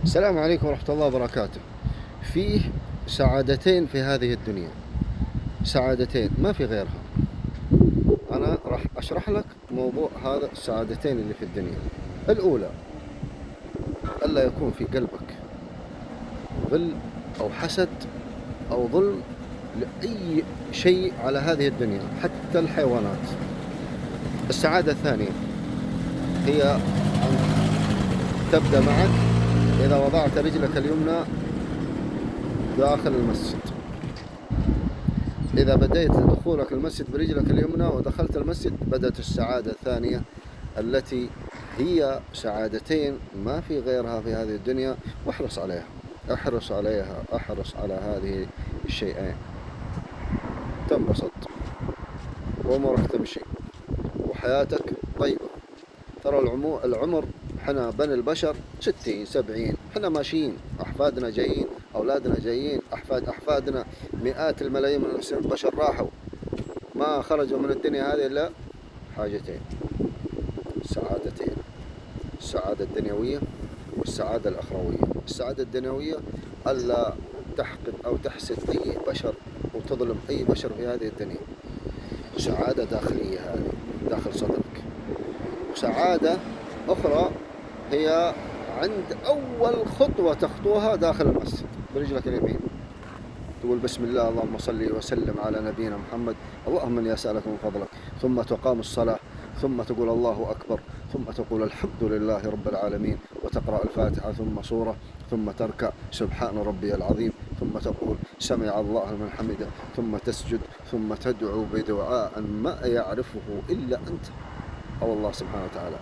السلام عليكم ورحمة الله وبركاته. فيه سعادتين في هذه الدنيا، سعادتين ما في غيرها. أنا راح أشرح لك موضوع هذا السعادتين اللي في الدنيا. الأولى، ألا يكون في قلبك غل أو حسد أو ظلم لأي شيء على هذه الدنيا حتى الحيوانات. السعادة الثانية هي أن تبدأ معك إذا وضعت رجلك اليمنى داخل المسجد. إذا بديت دخولك المسجد برجلك اليمنى ودخلت المسجد بدأت السعادة الثانية التي هي سعادتين ما في غيرها في هذه الدنيا. واحرص عليها، احرص على هذه الشيئين، تنبسط وأمورك تمشي وحياتك طيبة. ترى العمر حنا بني البشر 60 70، حنا ماشيين، أحفادنا جايين، أولادنا جايين، أحفادنا مئات الملايين من البشر راحوا ما خرجوا من الدنيا هذه إلا حاجتين، سعادتين: السعادة الدنيوية والسعادة الأخروية. السعادة الدنيوية ألا تحقد أو تحسد أي بشر وتظلم أي بشر في هذه الدنيا، سعادة داخلية هذه داخل صدرك. وسعادة أخرى هي عند أول خطوة تخطوها داخل المسجد برجلك اليمين، تقول بسم الله اللهم صل وسلم على نبينا محمد، اللهم اني اسالك من فضلك، ثم تقام الصلاة، ثم تقول الله اكبر، ثم تقول الحمد لله رب العالمين، وتقرأ الفاتحة ثم سورة، ثم تركع سبحان ربي العظيم، ثم تقول سمع الله من حمده، ثم تسجد، ثم تدعو بدعاء ما يعرفه إلا أنت أو الله سبحانه وتعالى،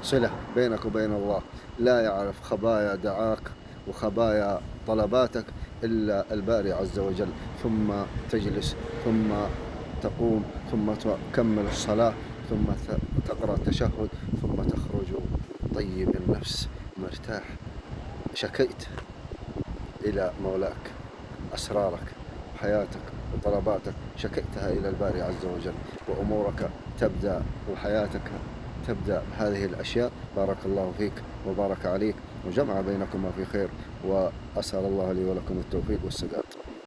صلة بينك وبين الله، لا يعرف خبايا دعاك وخبايا طلباتك إلا الباري عز وجل. ثم تجلس، ثم تقوم، ثم تكمل الصلاة، ثم تقرأ التشهد، ثم تخرج طيب النفس مرتاح. شكيت إلى مولاك أسرارك وحياتك وطلباتك، شكيتها إلى الباري عز وجل، وأمورك تبدأ وحياتك تبدأ بهذه الأشياء. بارك الله فيك وبارك عليك وجمع بينكما في خير، وأسأل الله لي ولكم التوفيق والسداد.